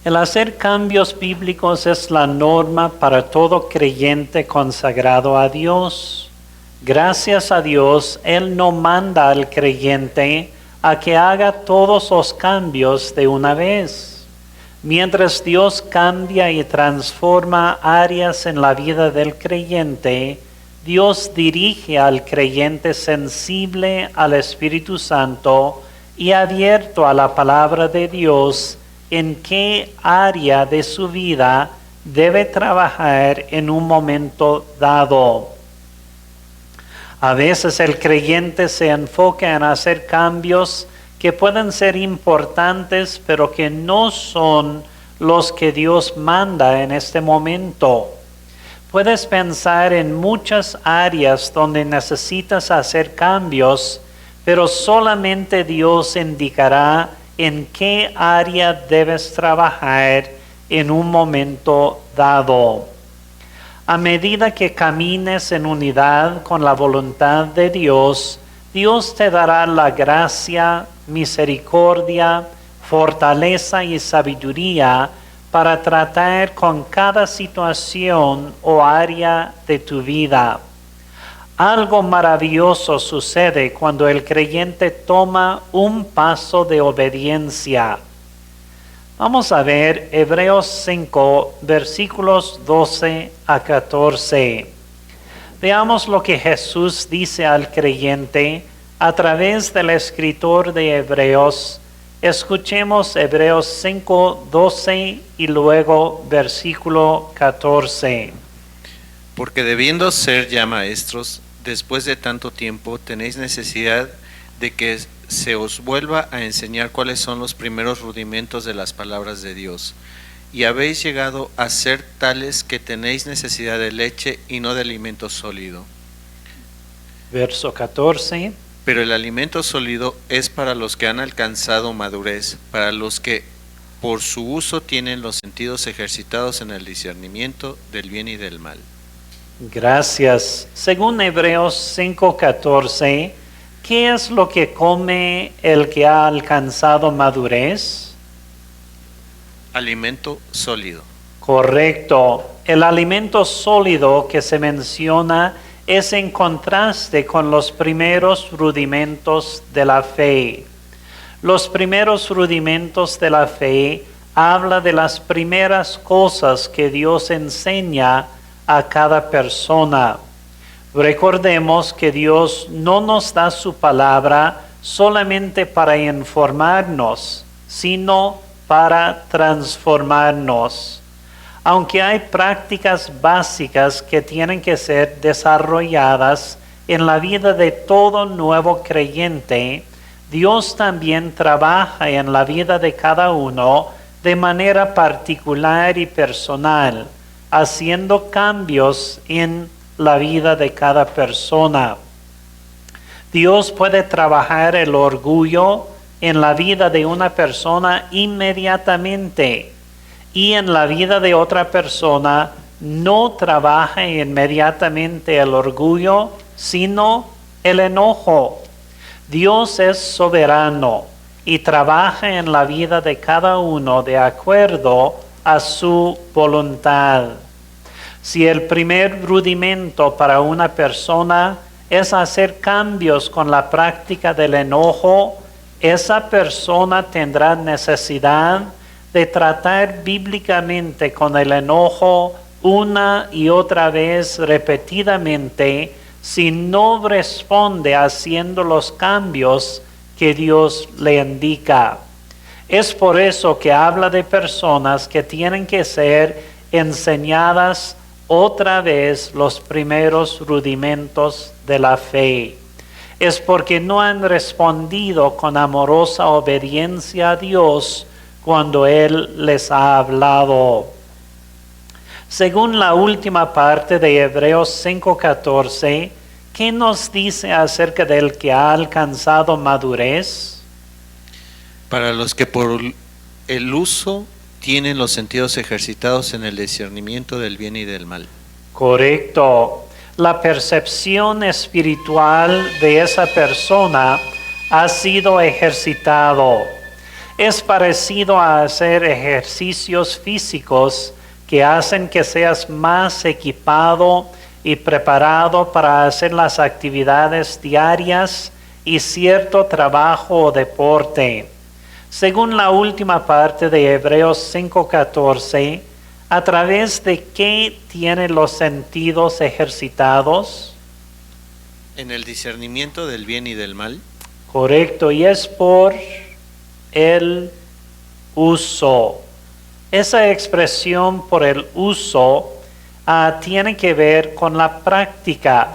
El hacer cambios bíblicos es la norma para todo creyente consagrado a Dios. Gracias a Dios, Él no manda al creyente a que haga todos los cambios de una vez. Mientras Dios cambia y transforma áreas en la vida del creyente, Dios dirige al creyente sensible al Espíritu Santo y abierto a la palabra de Dios en qué área de su vida debe trabajar en un momento dado. A veces el creyente se enfoca en hacer cambios que pueden ser importantes, pero que no son los que Dios manda en este momento. Puedes pensar en muchas áreas donde necesitas hacer cambios, pero solamente Dios indicará en qué área debes trabajar en un momento dado. A medida que camines en unidad con la voluntad de Dios, Dios te dará la gracia, misericordia, fortaleza y sabiduría para tratar con cada situación o área de tu vida. Algo maravilloso sucede cuando el creyente toma un paso de obediencia. Vamos a ver Hebreos 5, versículos 12 a 14. Veamos lo que Jesús dice al creyente a través del escritor de Hebreos. Escuchemos Hebreos 5, 12 y luego versículo 14. Porque debiendo ser ya maestros, después de tanto tiempo tenéis necesidad de que se os vuelva a enseñar cuáles son los primeros rudimentos de las palabras de Dios. Y habéis llegado a ser tales que tenéis necesidad de leche y no de alimento sólido. Verso 14. Pero el alimento sólido es para los que han alcanzado madurez, para los que por su uso tienen los sentidos ejercitados en el discernimiento del bien y del mal. Gracias. Según Hebreos 5:14, ¿qué es lo que come el que ha alcanzado madurez? Alimento sólido. Correcto. El alimento sólido que se menciona es en contraste con los primeros rudimentos de la fe. Los primeros rudimentos de la fe habla de las primeras cosas que Dios enseña a cada persona. Recordemos que Dios no nos da su palabra solamente para informarnos, sino para transformarnos. Aunque hay prácticas básicas que tienen que ser desarrolladas en la vida de todo nuevo creyente, Dios también trabaja en la vida de cada uno de manera particular y personal, haciendo cambios en la vida de cada persona. Dios puede trabajar el orgullo en la vida de una persona inmediatamente, y en la vida de otra persona no trabaja inmediatamente el orgullo, sino el enojo. Dios es soberano y trabaja en la vida de cada uno de acuerdo a su voluntad. Si el primer rudimento para una persona es hacer cambios con la práctica del enojo, esa persona tendrá necesidad de tratar bíblicamente con el enojo una y otra vez repetidamente si no responde haciendo los cambios que Dios le indica. Es por eso que habla de personas que tienen que ser enseñadas otra vez los primeros rudimentos de la fe. Es porque no han respondido con amorosa obediencia a Dios cuando Él les ha hablado. Según la última parte de Hebreos 5:14, ¿qué nos dice acerca del que ha alcanzado madurez? Para los que por el uso tienen los sentidos ejercitados en el discernimiento del bien y del mal. Correcto. La percepción espiritual de esa persona ha sido ejercitado. Es parecido a hacer ejercicios físicos que hacen que seas más equipado y preparado para hacer las actividades diarias y cierto trabajo o deporte. Según la última parte de Hebreos 5:14, ¿a través de qué tienen los sentidos ejercitados? En el discernimiento del bien y del mal. Correcto, y es por el uso. Esa expresión por el uso tiene que ver con la práctica.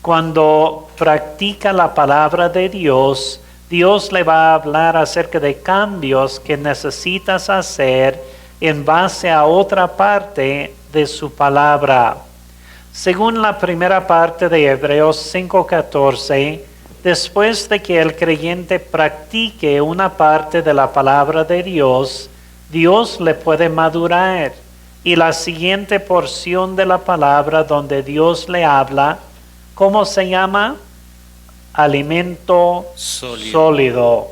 Cuando practica la palabra de Dios, Dios le va a hablar acerca de cambios que necesitas hacer en base a otra parte de su palabra. Según la primera parte de Hebreos 5:14, después de que el creyente practique una parte de la palabra de Dios, Dios le puede madurar. Y la siguiente porción de la palabra donde Dios le habla, ¿cómo se llama? Alimento sólido.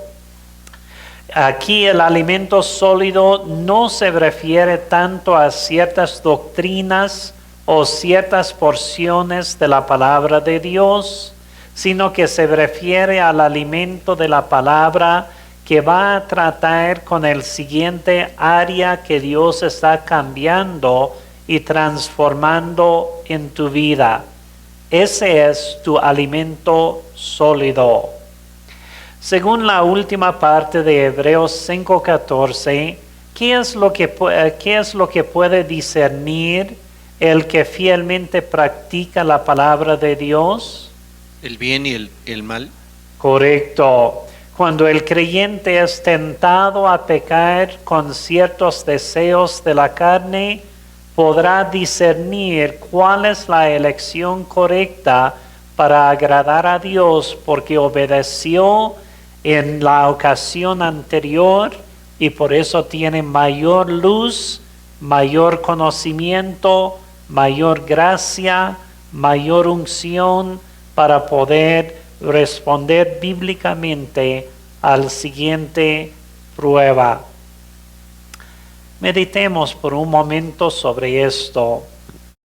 Aquí el alimento sólido no se refiere tanto a ciertas doctrinas o ciertas porciones de la palabra de Dios, sino que se refiere al alimento de la palabra que va a tratar con el siguiente área que Dios está cambiando y transformando en tu vida. Ese es tu alimento sólido. Según la última parte de Hebreos 5:14, ¿qué es lo que puede discernir el que fielmente practica la palabra de Dios? El bien y el mal. Correcto. Cuando el creyente es tentado a pecar con ciertos deseos de la carne, podrá discernir cuál es la elección correcta para agradar a Dios, porque obedeció en la ocasión anterior y por eso tiene mayor luz, mayor conocimiento, mayor gracia, mayor unción para poder responder bíblicamente al siguiente prueba. Meditemos por un momento sobre esto.